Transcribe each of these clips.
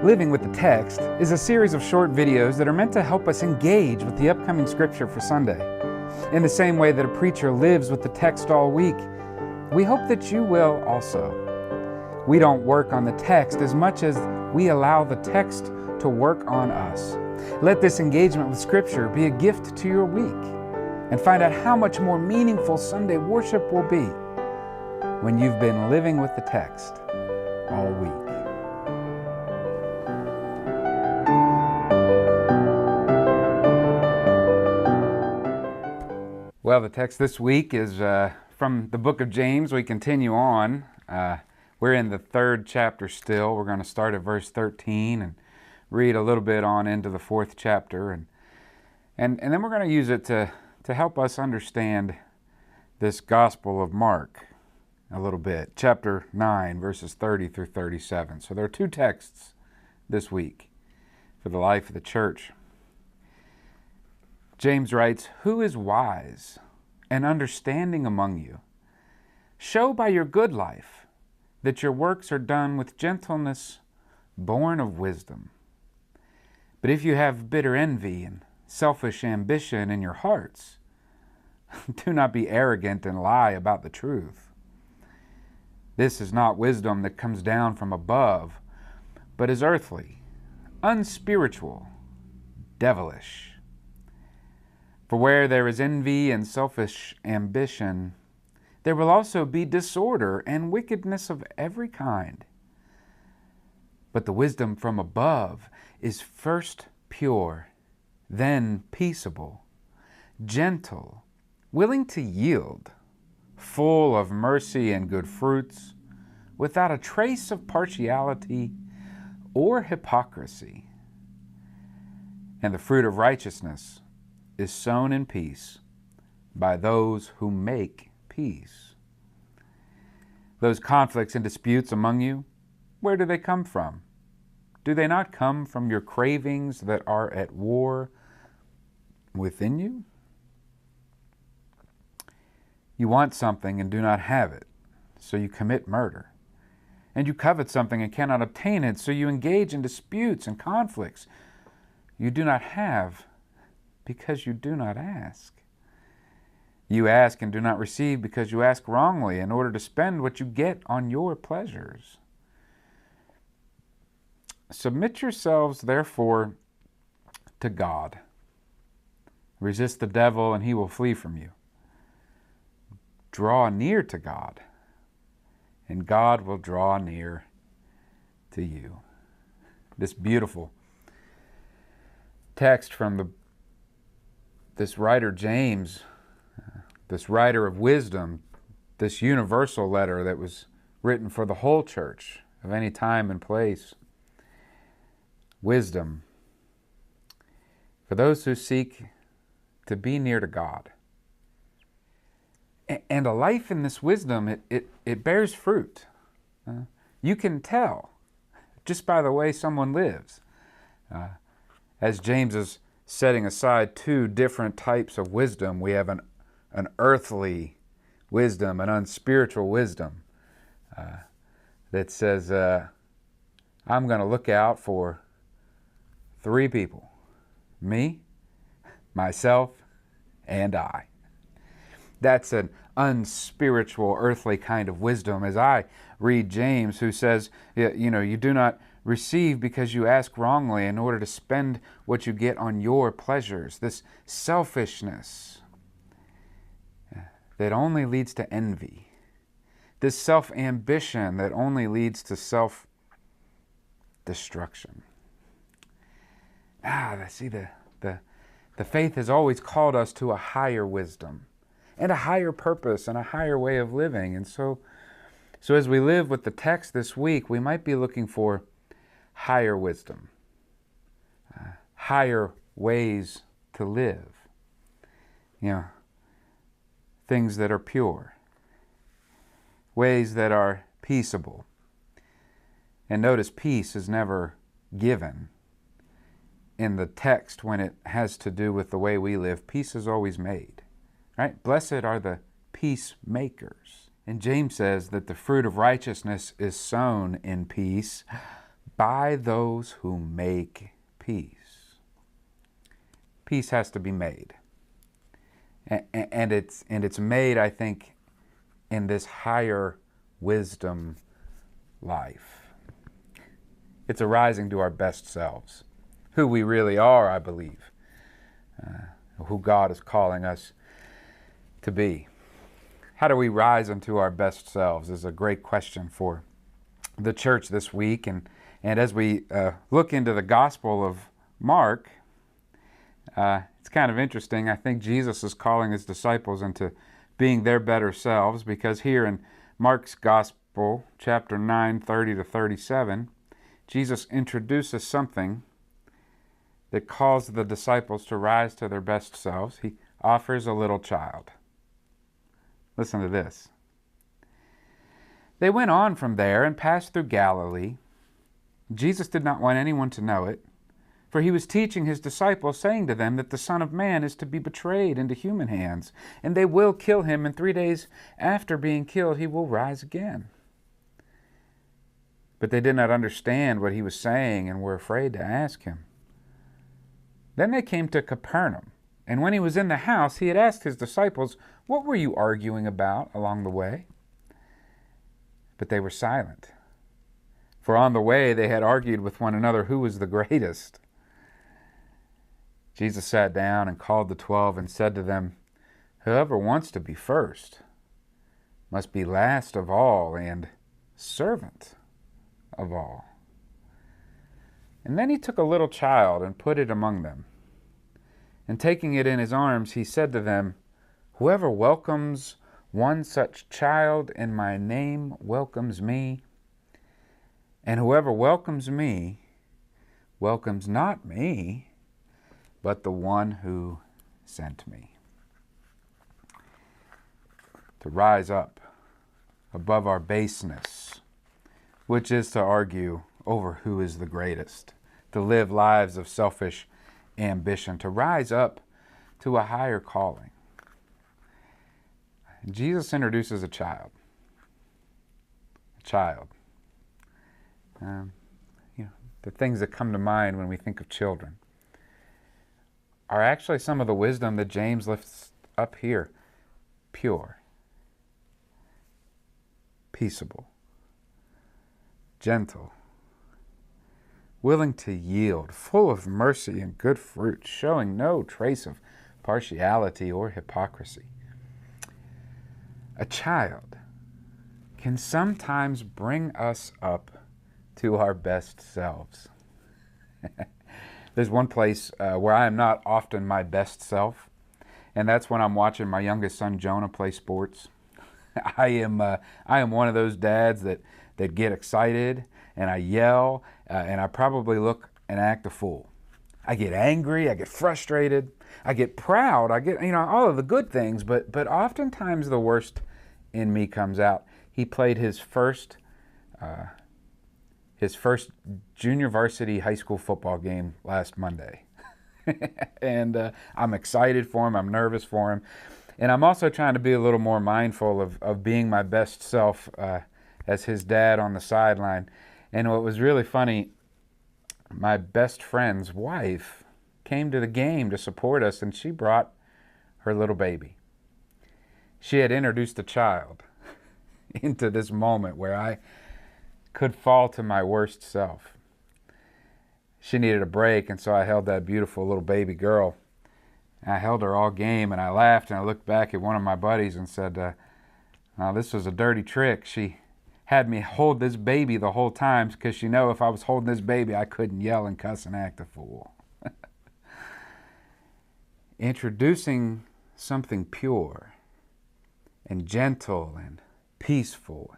Living with the Text is a series of short videos that are meant to help us engage with the upcoming scripture for Sunday. In the same way that a preacher lives with the text all week, we hope that you will also. We don't work on the text as much as we allow the text to work on us. Let this engagement with Scripture be a gift to your week, and find out how much more meaningful Sunday worship will be when you've been living with the text all week. Well, the text this week is from the book of James. We continue on. We're in the third chapter still. We're going to start at verse 13 and read a little bit on into the fourth chapter. And then we're going to use it to help us understand this Gospel of Mark a little bit. Chapter 9, verses 30 through 37. So there are two texts this week for the life of the church. James writes, "Who is wise and understanding among you? Show by your good life that your works are done with gentleness, born of wisdom. But if you have bitter envy and selfish ambition in your hearts, do not be arrogant and lie about the truth. This is not wisdom that comes down from above, but is earthly, unspiritual, devilish. For where there is envy and selfish ambition, there will also be disorder and wickedness of every kind. But the wisdom from above is first pure, then peaceable, gentle, willing to yield, full of mercy and good fruits, without a trace of partiality or hypocrisy. And the fruit of righteousness is sown in peace by those who make peace. Those conflicts and disputes among you, where do they come from? Do they not come from your cravings that are at war within you? You want something and do not have it, so you commit murder. And you covet something and cannot obtain it, so you engage in disputes and conflicts. You do not have because you do not ask. You ask and do not receive because you ask wrongly in order to spend what you get on your pleasures. Submit yourselves, therefore, to God. Resist the devil, and he will flee from you. Draw near to God, and God will draw near to you." This beautiful text from this writer James, this writer of wisdom, this universal letter that was written for the whole church of any time and place. Wisdom for those who seek to be near to God. And a life in this wisdom, it bears fruit. You can tell just by the way someone lives. As James is setting aside two different types of wisdom, we have an earthly wisdom, an unspiritual wisdom that says, I'm going to look out for three people: me, myself, and I. That's an unspiritual, earthly kind of wisdom, as I read James, who says, you do not receive because you ask wrongly in order to spend what you get on your pleasures. This selfishness that only leads to envy. This self-ambition that only leads to self-destruction. See, the faith has always called us to a higher wisdom and a higher purpose and a higher way of living. And so as we live with the text this week, we might be looking for higher wisdom, higher ways to live. Things that are pure, ways that are peaceable. And notice, peace is never given in the text when it has to do with the way we live. Peace is always made. Right? Blessed are the peacemakers. And James says that the fruit of righteousness is sown in peace by those who make peace. Peace has to be made. And it's made, I think, in this higher wisdom life. It's arising to our best selves, who we really are, I believe, who God is calling us to be. How do we rise into our best selves is a great question for the church this week. And as we look into the Gospel of Mark, it's kind of interesting. I think Jesus is calling his disciples into being their better selves, because here in Mark's Gospel, chapter 9, 30 to 37, Jesus introduces something that calls the disciples to rise to their best selves. He offers a little child. Listen to this. They went on from there and passed through Galilee. Jesus did not want anyone to know it, for he was teaching his disciples, saying to them that the Son of Man is to be betrayed into human hands, and they will kill him, and 3 days after being killed he will rise again. But they did not understand what he was saying and were afraid to ask him. Then they came to Capernaum, and when he was in the house, he had asked his disciples, "What were you arguing about along the way?" But they were silent, for on the way they had argued with one another who was the greatest. Jesus sat down and called the 12 and said to them, "Whoever wants to be first must be last of all and servant of all." And then he took a little child and put it among them. And taking it in his arms, he said to them, "Whoever welcomes one such child in my name welcomes me, and whoever welcomes me welcomes not me, but the one who sent me." To rise up above our baseness, which is to argue over who is the greatest, to live lives of selfish ambition, to rise up to a higher calling. Jesus introduces a child. A child. The things that come to mind when we think of children are actually some of the wisdom that James lifts up here. Pure, peaceable, gentle, willing to yield, full of mercy and good fruit, showing no trace of partiality or hypocrisy. A child can sometimes bring us up to our best selves. There's one place where I am not often my best self, and that's when I'm watching my youngest son Jonah play sports. I am one of those dads that get excited and I yell and I probably look and act a fool. I get angry, I get frustrated, I get proud, I get all of the good things, but oftentimes the worst in me comes out. He played his first junior varsity high school football game last Monday. And I'm excited for him, I'm nervous for him. And I'm also trying to be a little more mindful of being my best self as his dad on the sideline. And what was really funny, my best friend's wife came to the game to support us, and she brought her little baby. She had introduced a child into this moment where I could fall to my worst self. She needed a break, and so I held that beautiful little baby girl. I held her all game, and I laughed, and I looked back at one of my buddies and said, "Now this was a dirty trick. She had me hold this baby the whole time because she knew if I was holding this baby, I couldn't yell and cuss and act a fool." Introducing something pure and gentle and peaceful,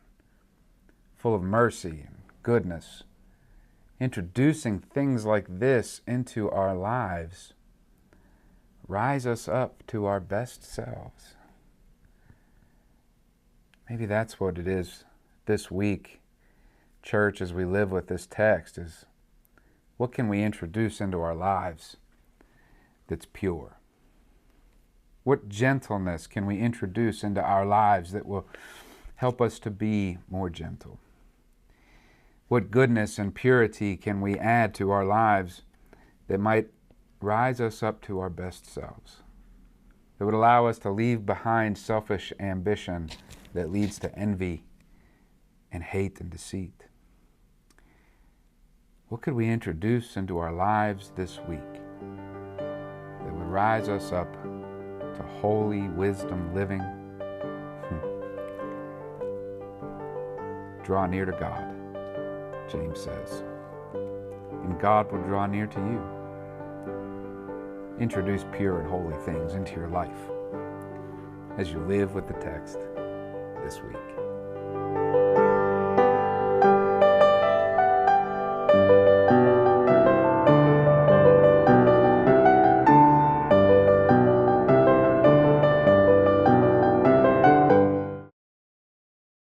full of mercy and goodness, introducing things like this into our lives rise us up to our best selves. Maybe that's what it is this week, church, as we live with this text, is what can we introduce into our lives that's pure? What gentleness can we introduce into our lives that will help us to be more gentle? What goodness and purity can we add to our lives that might rise us up to our best selves, that would allow us to leave behind selfish ambition that leads to envy and hate and deceit? What could we introduce into our lives this week that would rise us up to holy wisdom living? Draw near to God, James says, and God will draw near to you. Introduce pure and holy things into your life as you live with the text this week.